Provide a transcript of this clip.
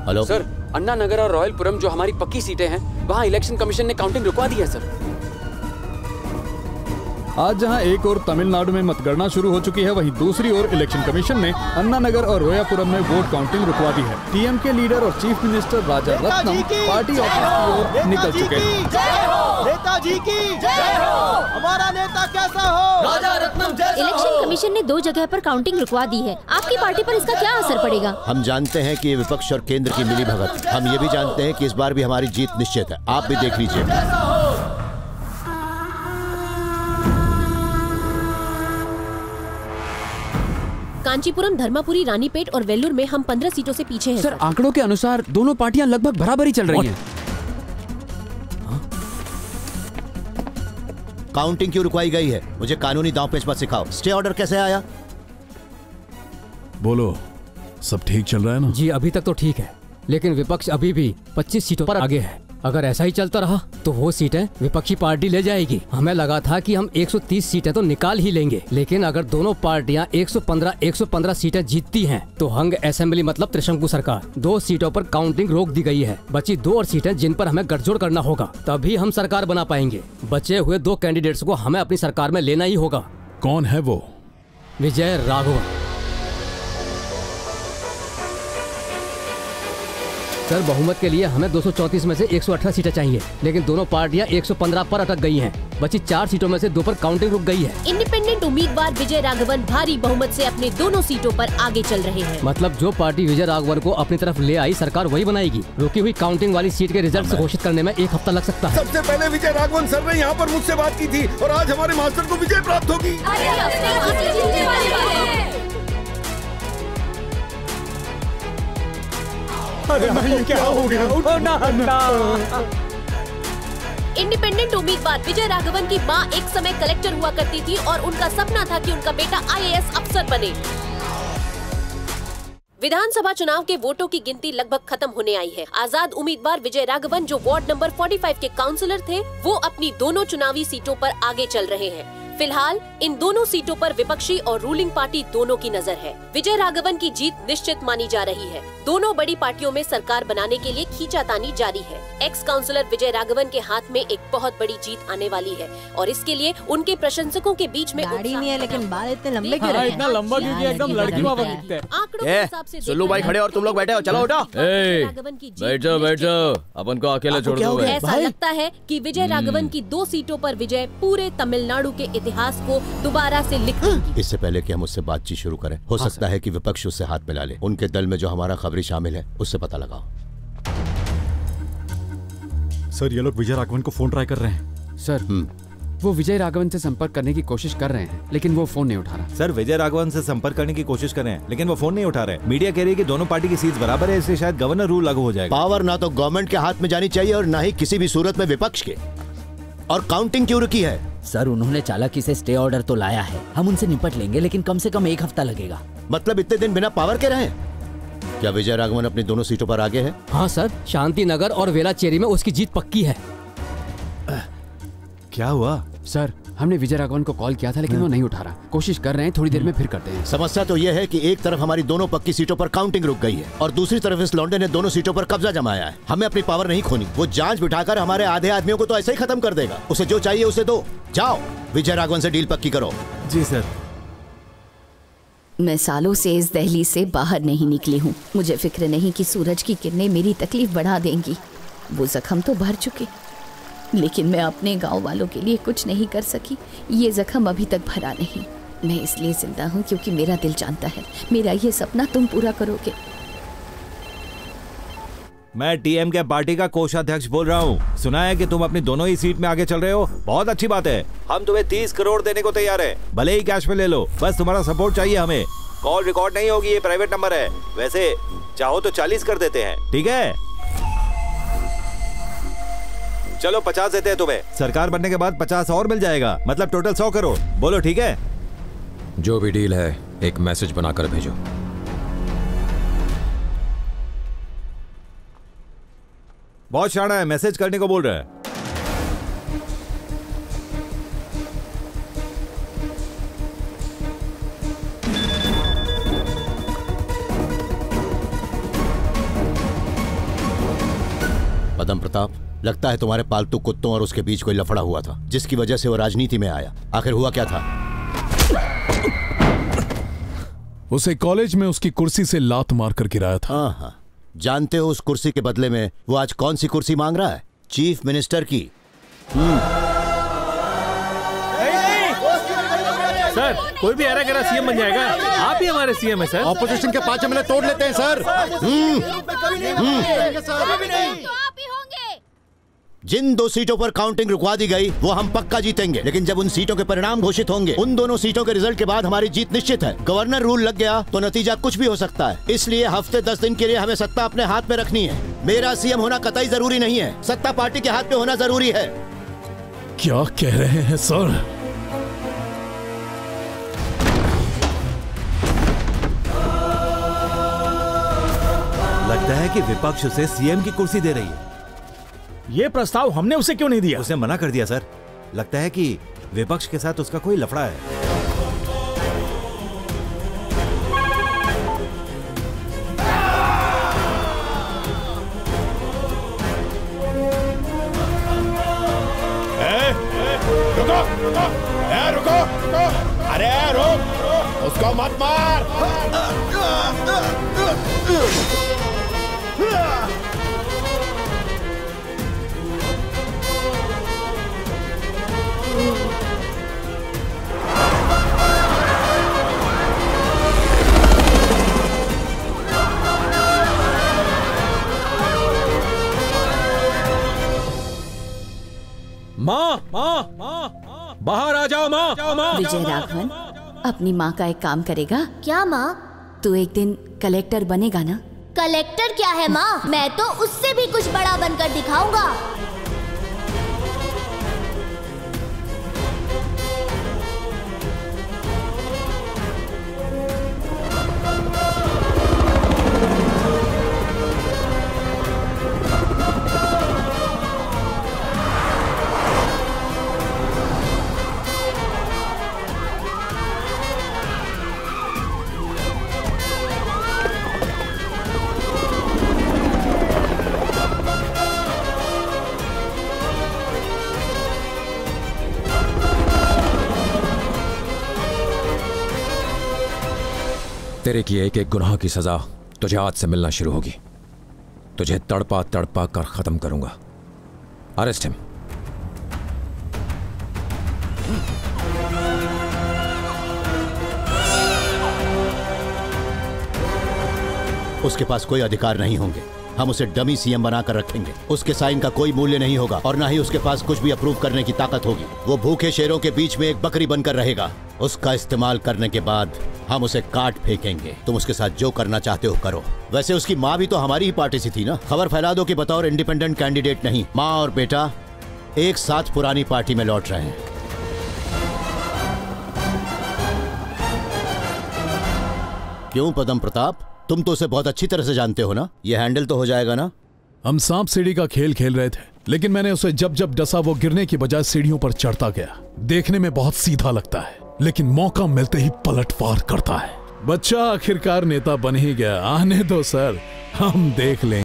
Hello sir, अन्ना नगर और रॉयलपुरम जो हमारी पक्की सीटें हैं, वहाँ इलेक्शन कमीशन ने काउंटिंग रुकवा दी है सर। आज जहां एक और तमिलनाडु में मतगणना शुरू हो चुकी है, वहीं दूसरी ओर इलेक्शन कमीशन ने अन्ना नगर और रोयापुरम में वोट काउंटिंग रुकवा दी है। टीएम के लीडर और चीफ मिनिस्टर राजा रत्नम पार्टी ऑफिस की ओर निकल चुके हैं। नेताजी की जय हो, हमारा नेता कैसा हो, राजा रत्नम जैसा हो। इलेक्शन कमीशन ने 2 जगह पर काउंटिंग रुकवा दी है। आपकी पार्टी पर इसका क्या असर पड़ेगा? हम जानते हैं कि ये विपक्ष और केंद्र की मिली भगत। हम ये भी जानते हैं कि इस बार भी हमारी जीत निश्चित है। आप भी देख लीजिए। कांचीपुरम, धर्मापुरी, रानीपेट और वेल्लूर में हम 15 सीटों से पीछे हैं। सर, आंकड़ों के अनुसार दोनों पार्टियां लगभग बराबर ही चल रही हैं। काउंटिंग क्यों रुकवाई गई है? मुझे कानूनी दांव पेच मत सिखाओ। स्टे ऑर्डर कैसे आया? बोलो, सब ठीक चल रहा है ना? जी अभी तक तो ठीक है, लेकिन विपक्ष अभी भी 25 सीटों पर आगे है। अगर ऐसा ही चलता रहा तो वो सीटें विपक्षी पार्टी ले जाएगी। हमें लगा था कि हम 130 सीटें तो निकाल ही लेंगे, लेकिन अगर दोनों पार्टियां 115 सीटें जीतती हैं तो हंग असेंबली मतलब त्रिशंकु सरकार। 2 सीटों पर काउंटिंग रोक दी गई है। बची 2 और सीटें जिन पर हमें गठजोड़ करना होगा, तभी हम सरकार बना पाएंगे। बचे हुए 2 कैंडिडेट्स को हमें अपनी सरकार में लेना ही होगा। कौन है वो? विजय राघवन। सर, बहुमत के लिए हमें 234 में से 118 सीटें चाहिए, लेकिन दोनों पार्टियां 115 पर अटक गई हैं। बची 4 सीटों में से 2 पर काउंटिंग रुक गई है। इंडिपेंडेंट उम्मीदवार विजय राघवन भारी बहुमत से अपने दोनों सीटों पर आगे चल रहे हैं। मतलब जो पार्टी विजय राघवन को अपनी तरफ ले आई, सरकार वही बनाएगी। रुकी हुई काउंटिंग वाली सीट के रिजल्ट घोषित करने में 1 हफ्ता लग सकता है। सबसे पहले विजय राघवन सर ने यहाँ पर मुझसे बात की थी और आज हमारे मास्टर को विजय प्राप्त होगी। अरे क्या हो गया? इंडिपेंडेंट उम्मीदवार विजय राघवन की मां एक समय कलेक्टर हुआ करती थी और उनका सपना था कि उनका बेटा IAS अफसर बने। विधानसभा चुनाव के वोटों की गिनती लगभग खत्म होने आई है। आजाद उम्मीदवार विजय राघवन जो वार्ड नंबर 45 के काउंसलर थे, वो अपनी दोनों चुनावी सीटों पर आगे चल रहे हैं। फिलहाल इन दोनों सीटों पर विपक्षी और रूलिंग पार्टी दोनों की नजर है। विजय राघवन की जीत निश्चित मानी जा रही है। दोनों बड़ी पार्टियों में सरकार बनाने के लिए खींचातानी जारी है। एक्स काउंसलर विजय राघवन के हाथ में एक बहुत बड़ी जीत आने वाली है और इसके लिए उनके प्रशंसकों के बीच में गाड़ी नहीं है, लेकिन बाल इतने लंबे क्यों रहे? इतना लंबा क्योंकि एकदम लड़की बाबा दिखते हैं। आंकड़ों के हिसाब से सुल्लू भाई खड़े और तुम लोग बैठे हो, चलो उठो। बैठ जाओ, अपन को अकेले छोड़ दो। ऐसा लगता है कि विजय राघवन की 2 सीटों पर विजय पूरे तमिलनाडु के इतिहास को दोबारा से लिख देगी। इससे पहले कि हम उससे बातचीत शुरू करें, हो सकता है कि विपक्ष उससे हाथ मिला ले। उनके दल में जो हमारा खबरी शामिल है, उससे पता लगाओ। सर, ये लोग विजय राघवन को फोन ट्राई कर रहे हैं। सर, वो विजय राघवन से संपर्क करने की कोशिश कर रहे हैं, लेकिन वो फोन नहीं उठा रहा। सर, विजय राघवन से संपर्क करने की कोशिश कर रहे हैं, लेकिन वो फोन नहीं उठा रहे। मीडिया कह रही है कि दोनों पार्टी की सीट्स बराबर है, इसलिए शायद गवर्नर रूल लागू हो जाएगा। पावर ना तो गवर्नमेंट के हाथ में जानी चाहिए और ना ही किसी भी सूरत में विपक्ष के। और काउंटिंग क्यों रुकी है? सर, उन्होंने चालाकी से स्टे ऑर्डर तो लाया है। हम उनसे निपट लेंगे, लेकिन कम से कम 1 हफ्ता लगेगा। मतलब इतने दिन बिना पावर के रहे? क्या विजय राघवन अपनी दोनों सीटों पर आगे है? हाँ सर, शांति नगर और वेलाचेरी में उसकी जीत पक्की है। क्या हुआ? सर, हमने विजय राघवन को कॉल किया था, लेकिन वो नहीं उठा रहा। कोशिश कर रहे हैं, थोड़ी देर में फिर करते हैं। समस्या तो यह है कि एक तरफ हमारी दोनों पक्की सीटों पर काउंटिंग रुक गई है और दूसरी तरफ इस लौंडे ने दोनों सीटों पर कब्जा जमाया है। हमें अपनी पावर नहीं खोनी। वो जांच बिठाकर हमारे आधे आदमियों को तो ऐसे ही खत्म कर देगा। उसे जो चाहिए उसे दो। जाओ, विजय राघवन से डील पक्की करो। जी सर। मैं सालों से इस दहलीज से बाहर नहीं निकली हूँ। मुझे फिक्र नहीं कि सूरज की किरणें मेरी तकलीफ बढ़ा देंगी। वो जख्म तो भर चुके, लेकिन मैं अपने गांव वालों के लिए कुछ नहीं कर सकी। ये जख्म अभी तक भरा नहीं। मैं इसलिए जिंदा हूँ क्योंकि मेरा दिल जानता है मेरा ये सपना तुम पूरा करोगे। मैं टीएम के पार्टी का कोषाध्यक्ष बोल रहा हूँ। सुना है कि तुम अपनी दोनों ही सीट में आगे चल रहे हो। बहुत अच्छी बात है। हम तुम्हें 30 करोड़ देने को तैयार है, भले ही कैश में ले लो। बस तुम्हारा सपोर्ट चाहिए हमें। कॉल रिकॉर्ड नहीं होगी, ये प्राइवेट नंबर है। वैसे चाहो तो 40 कर देते हैं, ठीक है? चलो 50 देते हैं तुम्हें। सरकार बनने के बाद 50 और मिल जाएगा, मतलब टोटल 100 करोड़। बोलो ठीक है? जो भी डील है, एक मैसेज बनाकर भेजो। बहुत शाना है, मैसेज करने को बोल रहा है। पदम प्रताप, लगता है तुम्हारे पालतू कुत्तों और उसके बीच कोई लफड़ा हुआ था, जिसकी वजह से वो राजनीति में आया। आखिर हुआ क्या था? उसे कॉलेज में उसकी कुर्सी से लात मार कर गिराया था। हाँ, जानते हो उस कुर्सी के बदले में वो आज कौन सी कुर्सी मांग रहा है? चीफ मिनिस्टर की। सर, कोई भी एरा गरा सीएम बन जाएगा, आप ही हमारे सीएम है सर। ऑपोजिशन के 5 एमएलए तोड़ लेते हैं सर। जिन 2 सीटों पर काउंटिंग रुकवा दी गई वो हम पक्का जीतेंगे, लेकिन जब उन सीटों के परिणाम घोषित होंगे, उन दोनों सीटों के रिजल्ट के बाद हमारी जीत निश्चित है। गवर्नर रूल लग गया तो नतीजा कुछ भी हो सकता है, इसलिए हफ्ते 10 दिन के लिए हमें सत्ता अपने हाथ में रखनी है। मेरा सीएम होना कतई जरूरी नहीं है, सत्ता पार्टी के हाथ में होना जरूरी है। क्या कह रहे हैं सर? लगता है कि विपक्ष उसे सीएम की कुर्सी दे रही है। ये प्रस्ताव हमने उसे क्यों नहीं दिया? उसने मना कर दिया सर। लगता है कि विपक्ष के साथ उसका कोई लफड़ा है। रुको, अरे रुक, उसको मत मार। माँ, बाहर आ जाओ माँ। विजय राघवन, अपनी माँ का एक काम करेगा क्या? माँ, तू एक दिन कलेक्टर बनेगा ना? कलेक्टर क्या है माँ, मैं तो उससे भी कुछ बड़ा बनकर दिखाऊंगा। तेरे किए एक एक गुनाह की सजा तुझे आज से मिलना शुरू होगी। तुझे तड़पा तड़पा कर खत्म करूंगा। Arrest him. उसके पास कोई अधिकार नहीं होंगे। हम उसे डमी सीएम बनाकर रखेंगे। उसके साइन का कोई मूल्य नहीं होगा और ना ही उसके पास कुछ भी अप्रूव करने की ताकत होगी। वो भूखे शेरों के बीच में एक बकरी बनकर रहेगा। उसका इस्तेमाल करने के बाद हम उसे काट फेंकेंगे। तुम उसके साथ जो करना चाहते हो करो। वैसे उसकी माँ भी तो हमारी ही पार्टी से थी ना। खबर फैला दो कि बतौर इंडिपेंडेंट कैंडिडेट नहीं, माँ और बेटा एक साथ पुरानी पार्टी में लौट रहे हैं। क्यों पदम प्रताप, तुम तो उसे बहुत अच्छी तरह से जानते हो ना? ये हैंडल तो हो जाएगा ना? हम सांप सीढ़ी का खेल खेल रहे थे, लेकिन मैंने उसे जब जब डसा वो गिरने की बजाय सीढ़ियों पर चढ़ता गया। देखने में बहुत सीधा लगता है, लेकिन मौका मिलते ही पलटवार करता है। बच्चा आखिरकार नेता बन ही गया। आने दो सर, हम देख लेंगे।